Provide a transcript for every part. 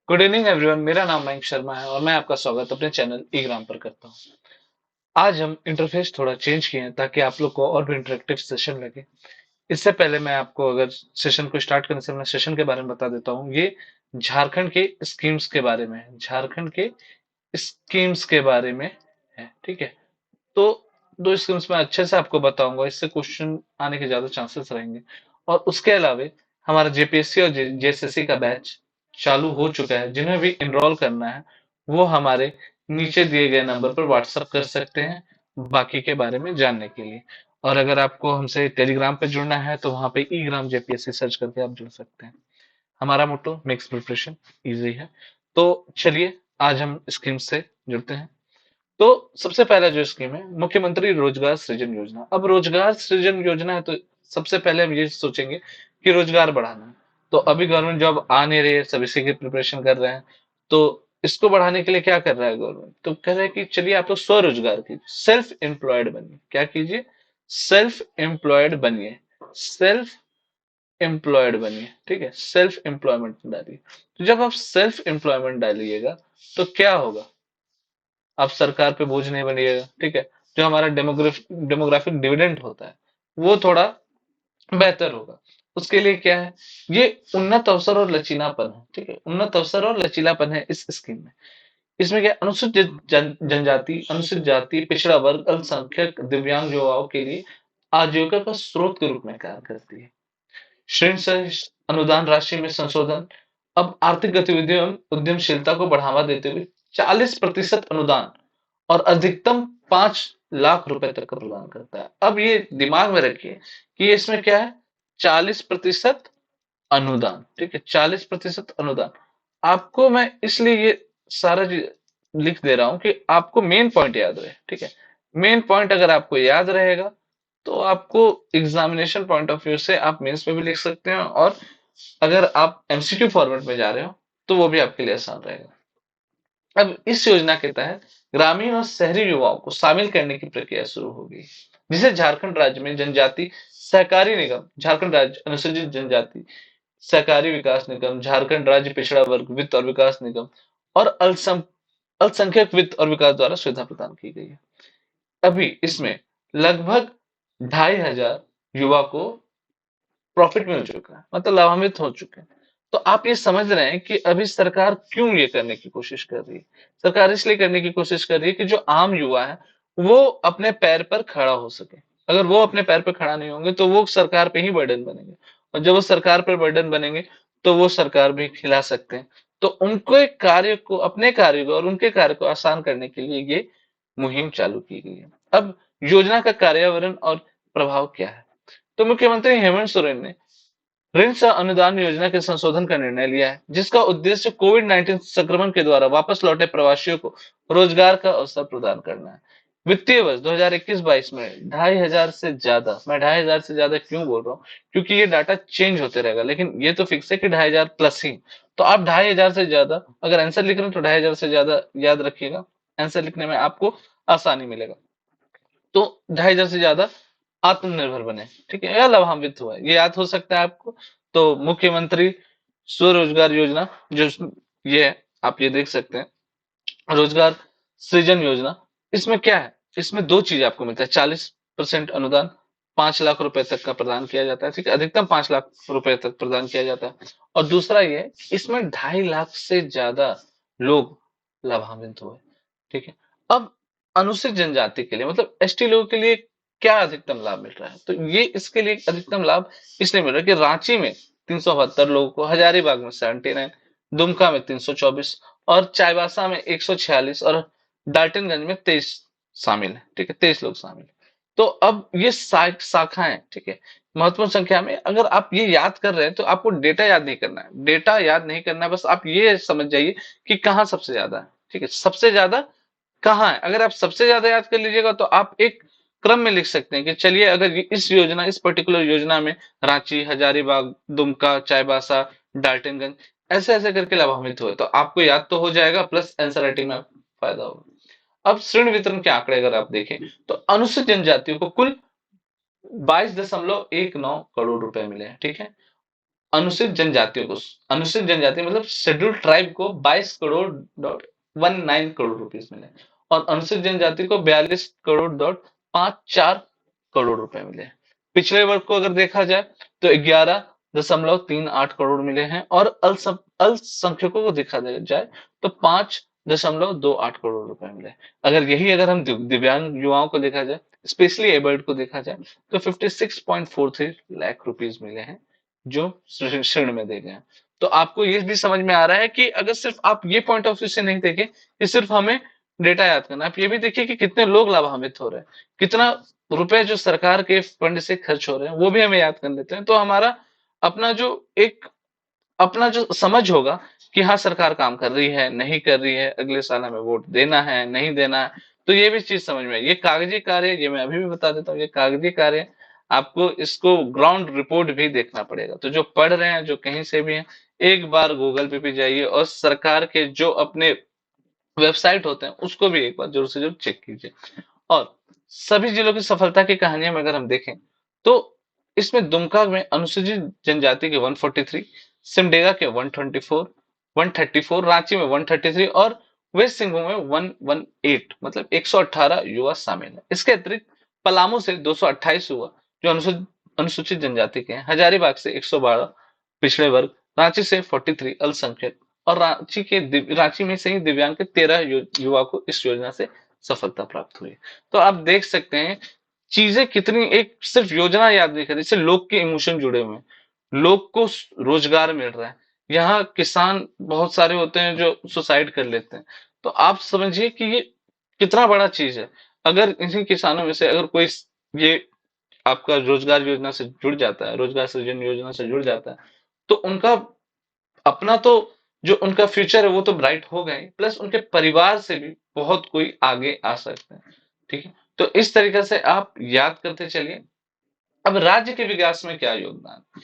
Good evening everyone. मेरा नाम मयंक शर्मा है और मैं आपका स्वागत अपने चैनल ईग्राम पर करता हूँ। आज हम इंटरफेस थोड़ा चेंज किए हैं ताकि आप लोग को और भी इंटरेक्टिव सेशन लगे। इससे पहले मैं आपको अगर सेशन को स्टार्ट करने से मैं सेशन के बारे में बता देता हूँ। ये झारखंड के स्कीम्स के बारे में है, झारखंड के स्कीम्स के बारे में है, ठीक है। तो दो स्कीम्स में अच्छे से आपको बताऊंगा, इससे क्वेश्चन आने के ज्यादा चांसेस रहेंगे। और उसके अलावा हमारा जेपीएससी और जेएसएससी का बैच चालू हो चुका है। जिन्हें भी इनरोल करना है वो हमारे नीचे दिए गए नंबर पर व्हाट्सएप कर सकते हैं बाकी के बारे में जानने के लिए। और अगर आपको हमसे टेलीग्राम पे जुड़ना है तो वहां पे ई ग्राम जेपीएससी सर्च करके आप जुड़ सकते हैं। हमारा मोटो मेक्स प्रिपरेशन इजी है। तो चलिए आज हम स्कीम से जुड़ते हैं। तो सबसे पहला जो स्कीम है मुख्यमंत्री रोजगार सृजन योजना। अब रोजगार सृजन योजना है तो सबसे पहले हम ये सोचेंगे कि रोजगार बढ़ाना है। तो अभी गवर्नमेंट जॉब आ नहीं रही है, सब इसी की प्रिपरेशन कर रहे हैं। तो इसको बढ़ाने के लिए क्या कर रहा है गवर्नमेंट? तो कह रहा है कि चलिए आप लोग स्वरोजगार कीजिए, सेल्फ एम्प्लॉयड बनिए। क्या कीजिए? सेल्फ एम्प्लॉयड बनिए, सेल्फ एम्प्लॉयड बनिए, ठीक है। सेल्फ एम्प्लॉयमेंट डालिए। तो जब आप सेल्फ एम्प्लॉयमेंट डालिएगा तो क्या होगा? आप सरकार पे बोझ नहीं बनिएगा, ठीक है। जो हमारा डेमोग्राफिक डिविडेंड होता है वो थोड़ा बेहतर होगा। उसके लिए क्या है? ये उन्नत अवसर और लचीलापन है, ठीक है। उन्नत अवसर और लचीलापन है इस स्कीम में। इसमें क्या, अनुसूचित जनजाति, अनुसूचित जाति, पिछड़ा वर्ग, अल्पसंख्यक, दिव्यांग युवाओं के लिए आजीविका का स्रोत के रूप में कार्य करती है। ऋण सह अनुदान राशि में संशोधन। अब आर्थिक गतिविधियों एवं उद्यमशीलता को बढ़ावा देते हुए 40% अनुदान और अधिकतम 5 लाख रुपए तक का प्रदान करता है। अब ये दिमाग में रखिए कि इसमें क्या है, 40% अनुदान, ठीक है। 40% अनुदान। आपको मैं इसलिए ये सारा चीज लिख दे रहा हूं कि आपको मेन पॉइंट याद रहे, ठीक है। मेन पॉइंट अगर आपको याद रहेगा तो आपको एग्जामिनेशन पॉइंट ऑफ व्यू से आप मेंस में भी लिख सकते हैं, और अगर आप एमसीक्यू फॉर्मेट में जा रहे हो तो वो भी आपके लिए आसान रहेगा। अब इस योजना के तहत ग्रामीण और शहरी युवाओं को शामिल करने की प्रक्रिया शुरू हो गई, जिसे झारखंड राज्य में जनजाति सहकारी निगम, झारखंड राज्य अनुसूचित जनजाति सहकारी विकास निगम, झारखंड राज्य पिछड़ा वर्ग वित्त और विकास निगम और अल्पसंख्यक वित्त और विकास द्वारा सुविधा प्रदान की गई है। अभी इसमें लगभग 2,500 युवा को प्रॉफिट मिल चुका है, मतलब लाभान्वित हो चुके हैं। तो आप ये समझ रहे हैं कि अभी सरकार क्यों ये करने की कोशिश कर रही है। सरकार इसलिए करने की कोशिश कर रही है कि जो आम युवा है वो अपने पैर पर खड़ा हो सके। अगर वो अपने पैर पर खड़ा नहीं होंगे तो वो सरकार पे ही बर्डन बनेंगे, और जब वो सरकार पर बर्डन बनेंगे तो वो सरकार भी खिला सकते हैं। तो उनके कार्य को, अपने कार्य को और उनके कार्य को आसान करने के लिए ये मुहिम चालू की गई है। अब योजना का कार्यान्वयन और प्रभाव क्या है? तो मुख्यमंत्री हेमंत सोरेन ने ऋण सह अनुदान योजना के संशोधन का निर्णय लिया है, जिसका उद्देश्य कोविड-19 संक्रमण के द्वारा वापस लौटे प्रवासियों को रोजगार का अवसर प्रदान करना है। वित्तीय वर्ष 2021-22 में 2,500 से ज्यादा, मैं 2,500 से ज्यादा क्यों बोल रहा हूँ, क्योंकि ये डाटा चेंज होते रहेगा, लेकिन ये तो फिक्स है कि 2,500 प्लस ही। तो आप 2,500 से ज्यादा अगर आंसर लिख रहे हैं तो 2,500 से ज्यादा याद रखिएगा। आंसर लिखने में आपको आसानी मिलेगा। तो 2,500 से ज्यादा आत्मनिर्भर बने, ठीक है, या लाभान्वित हुआ है, ये याद हो सकता है आपको। तो मुख्यमंत्री स्वरोजगार योजना जो ये है, आप ये देख सकते हैं, रोजगार सृजन योजना। इसमें क्या है, इसमें दो चीज आपको मिलता है। 40% अनुदान, 5 लाख रुपए तक का प्रदान किया जाता है, ठीक है, अधिकतम 5 लाख रुपए तक प्रदान किया जाता है। और दूसरा ये, इसमें 2.5 लाख से ज्यादा लोग लाभान्वित हुए, ठीक है। अब अनुसूचित जनजाति के लिए, मतलब एसटी लोगों के लिए क्या अधिकतम लाभ मिल रहा है? तो ये इसके लिए अधिकतम लाभ इसलिए मिल रहा है कि रांची में 372 लोगों को, हजारीबाग में 79, दुमका में 324 और चाईबासा में 146 और डाल्टनगंज में 23 शामिल है, ठीक है, 23 लोग शामिल है। तो अब ये शाखाएं, ठीक है, महत्वपूर्ण संख्या में। अगर आप ये याद कर रहे हैं तो आपको डेटा याद नहीं करना है, डेटा याद नहीं करना है, बस आप ये समझ जाइए कि कहाँ सबसे ज्यादा है, ठीक है, सबसे ज्यादा कहाँ है। अगर आप सबसे ज्यादा याद कर लीजिएगा तो आप एक क्रम में लिख सकते हैं कि चलिए अगर इस योजना, इस पर्टिकुलर योजना में रांची, हजारीबाग, दुमका, चाईबासा, डाल्टनगंज ऐसे ऐसे करके लाभान्वित हुए, तो आपको याद तो हो जाएगा, प्लस एनसीईआरटी में फायदा होगा। अब ऋण वितरण के आंकड़े अगर आप देखें तो अनुसूचित जनजातियों को कुल 22.19 करोड़ रुपए मिले हैं, ठीक है। अनुसूचित जनजातियों को, अनुसूचित जनजाति मतलब शेड्यूल्ड ट्राइब को 22 करोड़ 19 करोड़ रुपीस मिले, और अनुसूचित जनजाति को 42 करोड़ 54 करोड़ रुपए मिले। पिछड़े वर्ग को अगर देखा जाए तो 11.38 करोड़ मिले हैं, और अल्पसंख्यकों को देखा जाए तो 5.28 करोड़ रुपए मिले। अगर हम दिव्यांग युवाओं को देखा जाए, स्पेशली एबल्ड को देखा जाए, तो 56.43 लाख रुपीस मिले हैं, जो ऋण में दे गए हैं। तो आपको ये भी समझ में आ रहा है कि अगर सिर्फ आप ये पॉइंट ऑफ व्यू से नहीं देखें कि सिर्फ हमें डेटा याद करना, आप ये भी देखिए कि कितने लोग लाभान्वित हो रहे हैं, कितना रुपए जो सरकार के फंड से खर्च हो रहे हैं, वो भी हमें याद कर लेते हैं। तो हमारा अपना जो एक अपना जो समझ होगा कि हाँ सरकार काम कर रही है, नहीं कर रही है, अगले साल हमें वोट देना है, नहीं देना है, तो ये भी चीज समझ में आई। ये कागजी कार्य, ये मैं अभी भी बता देता हूँ, ये कागजी कार्य, आपको इसको ग्राउंड रिपोर्ट भी देखना पड़ेगा। तो जो पढ़ रहे हैं, जो कहीं से भी हैं, एक बार गूगल पे भी जाइए और सरकार के जो अपने वेबसाइट होते हैं उसको भी एक बार जरूर से जरूर चेक कीजिए। और सभी जिलों की सफलता की कहानियां में अगर हम देखें तो इसमें दुमका में अनुसूचित जनजाति के 143, सिमडेगा के 124, रांची में 133 और वेस्ट सिंहभूम में 118, मतलब 118 युवा शामिल है। इसके अतिरिक्त पलामू से 228 युवा जो अनुसूचित जनजाति के हैं, हजारीबाग से 112 पिछड़े वर्ग, रांची से 43 अल्पसंख्यक, और रांची में से ही दिव्यांग के 13 युवा को इस योजना से सफलता प्राप्त हुई। तो आप देख सकते हैं चीजें कितनी, एक सिर्फ योजना याद नहीं कर, इससे लोग के इमोशन जुड़े हुए हैं, लोग को रोजगार मिल रहा है। यहाँ किसान बहुत सारे होते हैं जो सुसाइड कर लेते हैं। तो आप समझिए कि ये कितना बड़ा चीज है। अगर इन्हीं किसानों में से अगर कोई ये आपका रोजगार योजना से जुड़ जाता है, रोजगार सृजन योजना से जुड़ जाता है, तो उनका अपना तो जो उनका फ्यूचर है वो तो ब्राइट हो गए, प्लस उनके परिवार से भी बहुत कोई आगे आ सकते हैं। ठीक है, तो इस तरीके से आप याद करते चलिए। अब राज्य के विकास में क्या योगदान,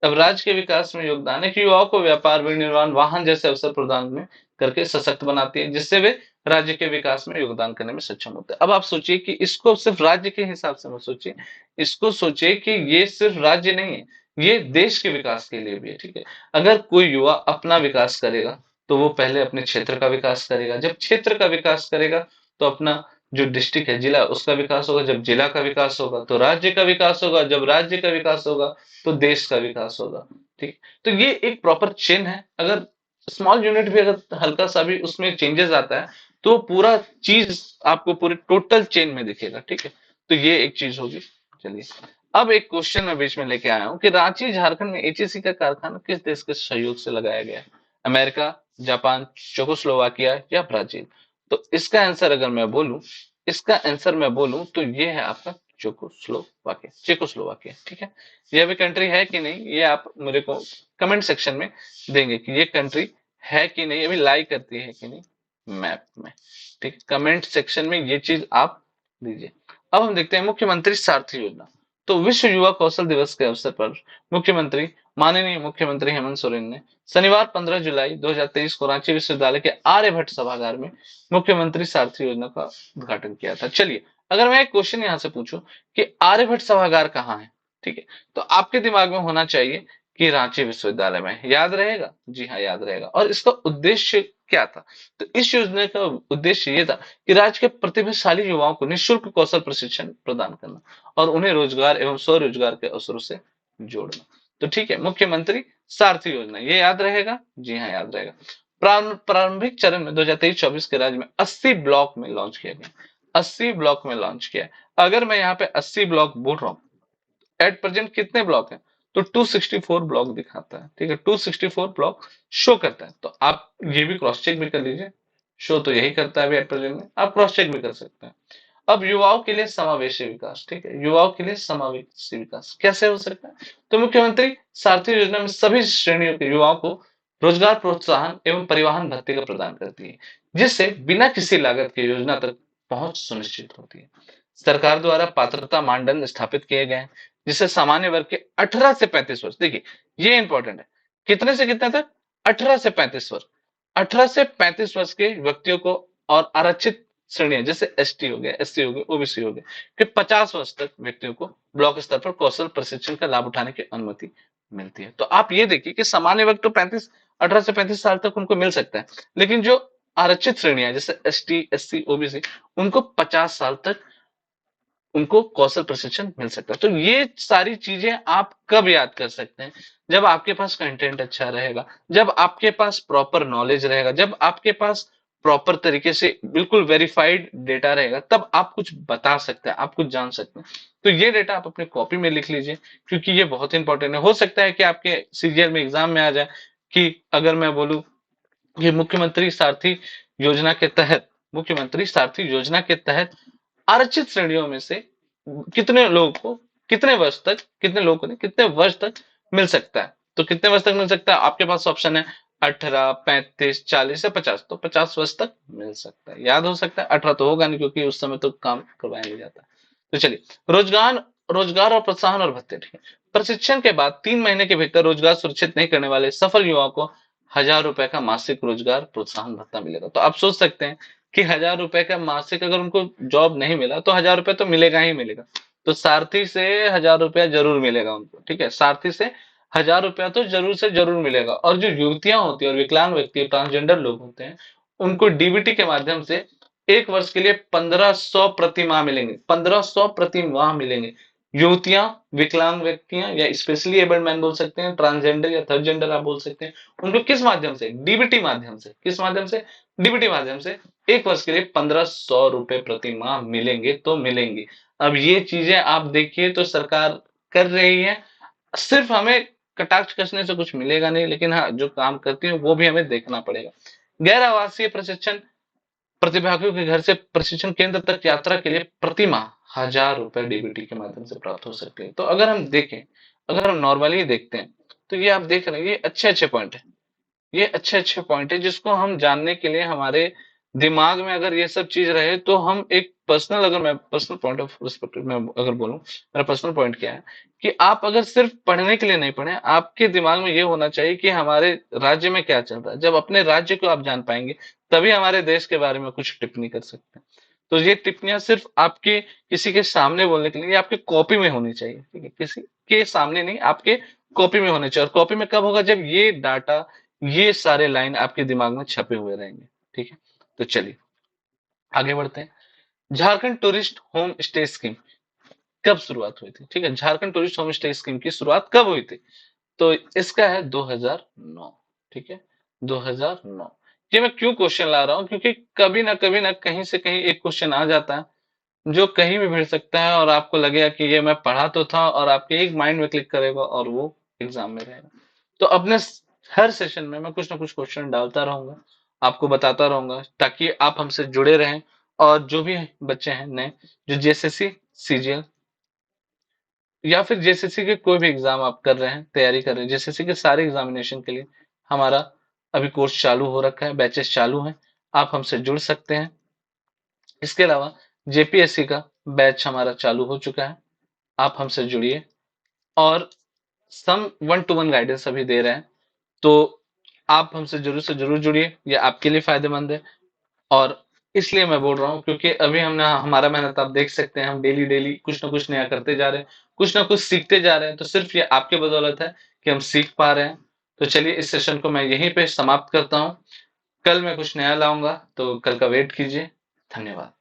अब राज्य के विकास में योगदान है कि युवाओं को व्यापार, विनिर्माण, वाहन जैसे अवसर प्रदान में करके सशक्त बनाती है, जिससे वे राज्य के विकास में योगदान करने में सक्षम होते हैं। अब आप सोचिए कि इसको सिर्फ राज्य के हिसाब से मत सोचिए, इसको सोचिए कि ये सिर्फ राज्य नहीं है, ये देश के विकास के लिए भी है। ठीक है, अगर कोई युवा अपना विकास करेगा तो वो पहले अपने क्षेत्र का विकास करेगा, जब क्षेत्र का विकास करेगा तो अपना जो डिस्ट्रिक्ट है, जिला, उसका विकास होगा, जब जिला का विकास होगा तो राज्य का विकास होगा, जब राज्य का विकास होगा तो देश का विकास होगा। ठीक, तो ये एक प्रॉपर चेन है। अगर स्मॉल यूनिट भी अगर हल्का सा भी उसमें चेंजेस आता है तो पूरा चीज आपको पूरे टोटल चेन में दिखेगा। ठीक है, तो ये एक चीज होगी। चलिए, अब एक क्वेश्चन मैं बीच में लेके आया हूँ कि रांची झारखंड में एचईसी का कारखाना किस देश के सहयोग से लगाया गया है? अमेरिका, जापान, चेकोस्लोवाकिया या ब्राजील? तो इसका आंसर अगर मैं बोलूं, इसका आंसर मैं बोलूं तो ये है आपका चेकोस्लोवाकिया, चेकोस्लोवाकिया। ठीक है, ये अभी कंट्री है कि नहीं ये आप मेरे को कमेंट सेक्शन में देंगे कि ये कंट्री है कि नहीं, अभी लाई करती है कि नहीं मैप में। ठीक है, कमेंट सेक्शन में ये चीज आप दीजिए। अब हम देखते हैं मुख्यमंत्री सारथी योजना। तो विश्व युवा कौशल दिवस के अवसर पर मुख्यमंत्री, माननीय मुख्यमंत्री हेमंत सोरेन ने शनिवार 15 जुलाई 2023 को रांची विश्वविद्यालय के आर्यभट्ट सभागार में मुख्यमंत्री सारथी योजना का उद्घाटन किया था। चलिए, अगर मैं एक क्वेश्चन यहाँ से पूछूं कि आर्यभट्ट सभागार कहाँ है, ठीक है, तो आपके दिमाग में होना चाहिए कि रांची विश्वविद्यालय में। याद रहेगा? जी हाँ, याद रहेगा। और इसका उद्देश्य क्या था? तो इस योजना का उद्देश्य ये था कि राज्य के प्रतिभाशाली युवाओं को निःशुल्क कौशल प्रशिक्षण प्रदान करना और उन्हें रोजगार एवं स्वरोजगार के अवसरों से जोड़ना। तो ठीक है, मुख्यमंत्री सारथी योजना, ये याद रहेगा? जी हाँ, याद रहेगा। प्रारंभिक चरण में 2023-24 के राज्य में 80 ब्लॉक में लॉन्च किया गया, 80 ब्लॉक में लॉन्च किया। अगर मैं यहाँ पे 80 ब्लॉक बोल रहा हूँ, एट प्रेजेंट कितने ब्लॉक हैं? तो 264 ब्लॉक दिखाता है। ठीक है, 264 ब्लॉक शो करता है। तो आप ये भी क्रॉस चेक भी कर लीजिए, शो तो यही करता है अभी एट प्रेजेंट में, आप क्रॉस चेक भी कर सकते हैं। अब युवाओं के लिए समावेशी विकास, ठीक है, युवाओं के लिए समावेशी विकास कैसे हो सकता है? तो मुख्यमंत्री सारथी योजना में सभी श्रेणियों के युवाओं को रोजगार प्रोत्साहन एवं परिवहन भत्ते का प्रदान करती है, जिससे बिना किसी लागत के योजना तक पहुंच सुनिश्चित होती है। सरकार द्वारा पात्रता मानदंड स्थापित किए गए हैं, जिससे सामान्य वर्ग के 18 से 35 वर्ष, देखिए ये इंपॉर्टेंट है, कितने से कितने तक? 18 से 35 वर्ष, 18 से 35 वर्ष के व्यक्तियों को और आरक्षित श्रेणियां जैसे एसटी हो गया, एससी हो गया, ओबीसी हो गया, कि 50 वर्ष तक व्यक्तियों को ब्लॉक स्तर पर कौशल प्रशिक्षण का लाभ उठाने की अनुमति मिलती है। तो आप ये देखिए कि सामान्य वर्ग तो 18 से 35 साल तक उनको मिल सकता है, लेकिन जो आरक्षित श्रेणियां जैसे एसटी, एससी, ओबीसी, उनको 50 साल तक उनको कौशल प्रशिक्षण मिल सकता है। तो ये सारी चीजें आप कब याद कर सकते हैं? जब आपके पास कंटेंट अच्छा रहेगा, जब आपके पास प्रॉपर नॉलेज रहेगा, जब आपके पास प्रॉपर तरीके से बिल्कुल वेरीफाइड डेटा रहेगा, तब आप कुछ बता सकते हैं, आप कुछ जान सकते हैं। तो ये डेटा आप अपने कॉपी में लिख लीजिए, क्योंकि ये बहुत इंपॉर्टेंट है। हो सकता है कि आपके सीजीएल में एग्जाम में आ जाए कि अगर मैं बोलूं कि मुख्यमंत्री सारथी योजना के तहत आरक्षित श्रेणियों में से कितने लोगों को कितने वर्ष तक मिल सकता है। तो कितने वर्ष तक मिल सकता है? आपके पास ऑप्शन है 18, 35, 40 या 50। तो 50 वर्ष तक मिल सकता है। याद हो सकता है, 18 तो होगा नहीं क्योंकि उस समय तो काम करवाया नहीं जाता। तो चलिए, रोजगार रोजगार और प्रोत्साहन और भत्ते, ठीक है। प्रशिक्षण के बाद 3 महीने के भीतर रोजगार सुरक्षित नहीं करने वाले सफल युवाओं को 1,000 रुपए का मासिक रोजगार प्रोत्साहन भत्ता मिलेगा। तो आप सोच सकते हैं कि 1,000 रुपए का मासिक, अगर उनको जॉब नहीं मिला तो 1,000 रुपए तो मिलेगा ही मिलेगा। तो सारथी से 1,000 रुपया जरूर मिलेगा उनको, ठीक है। सारथी से 1,000 रुपया तो जरूर से जरूर मिलेगा। और जो युवतियां होती है और विकलांग व्यक्ति, ट्रांसजेंडर लोग होते हैं, उनको डीबीटी के माध्यम से 1 वर्ष के लिए 1,500 प्रति माह मिलेंगे। 1,500 प्रति माह मिलेंगे। युवतियां, विकलांग व्यक्तियां, या स्पेशली एबल्ड मैन बोल सकते हैं, ट्रांसजेंडर या थर्ड जेंडर आप बोल सकते हैं, उनको किस माध्यम से? डीबीटी माध्यम से। किस माध्यम से? डीबीटी माध्यम से 1 वर्ष के लिए 1,500 रुपए प्रति माह मिलेंगे तो मिलेंगे। अब ये चीजें आप देखिए तो सरकार कर रही है। सिर्फ हमें कटाक्ष कसने से कुछ मिलेगा नहीं, लेकिन हाँ, जो काम करती है वो भी हमें देखना पड़ेगा। गैर आवासीय प्रशिक्षण प्रतिभागियों के घर से प्रशिक्षण केंद्र तक यात्रा के लिए प्रति माह 1,000 रुपए डीबीटी के माध्यम से प्राप्त हो सकते हैं। तो अगर हम देखें, अगर हम नॉर्मली देखते हैं, तो ये आप देख रहे हैं, ये अच्छे अच्छे पॉइंट है। ये अच्छे अच्छे पॉइंट है जिसको हम जानने के लिए हमारे दिमाग में अगर ये सब चीज रहे तो हम एक पर्सनल, अगर मैं पर्सनल पॉइंट ऑफ पर्सपेक्टिव में अगर बोलूं, मेरा पर्सनल पॉइंट क्या है कि आप अगर सिर्फ पढ़ने के लिए नहीं पढ़े, आपके दिमाग में ये होना चाहिए कि हमारे राज्य में क्या चल रहा है। जब अपने राज्य को आप जान पाएंगे, तभी हमारे देश के बारे में कुछ टिप्पणी कर सकते हैं। तो ये टिप्पणियां सिर्फ आपके किसी के सामने बोलने के लिए, ये आपके कॉपी में होनी चाहिए, ठीक है। किसी के सामने नहीं, आपके कॉपी में होने चाहिए। और कॉपी में कब होगा? जब ये डाटा, ये सारे लाइन आपके दिमाग में छपे हुए रहेंगे, ठीक है। तो चलिए आगे बढ़ते हैं। Jharkhand tourist home stay scheme कब शुरुआत हुई थी? ठीक है, Jharkhand tourist home stay scheme की शुरुआत कब हुई थी? तो इसका है 2009, ठीक है, 2009। ये मैं क्यों क्वेश्चन ला रहा हूं? क्योंकि कभी ना कहीं से कहीं एक क्वेश्चन आ जाता है जो कहीं भी भिड़ सकता है, और आपको लगेगा कि ये मैं पढ़ा तो था, और आपके एक माइंड में क्लिक करेगा और वो एग्जाम में रहेगा। तो अपने हर सेशन में मैं कुछ ना कुछ क्वेश्चन डालता रहूंगा, आपको बताता रहूंगा, ताकि आप हमसे जुड़े रहें। और जो भी बच्चे हैं नए, जो जेएसएससी, सीजीएल या फिर जेएसएससी के कोई भी एग्जाम आप कर रहे हैं, तैयारी कर रहे हैं, जेएसएससी के सारे एग्जामिनेशन के लिए हमारा अभी कोर्स चालू हो रखा है, बैचेस चालू हैं, आप हमसे जुड़ सकते हैं। इसके अलावा जेपीएससी का बैच हमारा चालू हो चुका है, आप हमसे जुड़िए। और सम 1-to-1 गाइडेंस अभी दे रहे हैं, तो आप हमसे जरूर से जरूर जुड़िए, ये आपके लिए फायदेमंद है। और इसलिए मैं बोल रहा हूँ क्योंकि अभी हमने हमारा मेहनत आप देख सकते हैं, हम डेली डेली कुछ ना कुछ नया करते जा रहे हैं, कुछ ना कुछ सीखते जा रहे हैं। तो सिर्फ ये आपके बदौलत है कि हम सीख पा रहे हैं। तो चलिए, इस सेशन को मैं यहीं पे समाप्त करता हूँ। कल मैं कुछ नया लाऊंगा, तो कल का वेट कीजिए। धन्यवाद।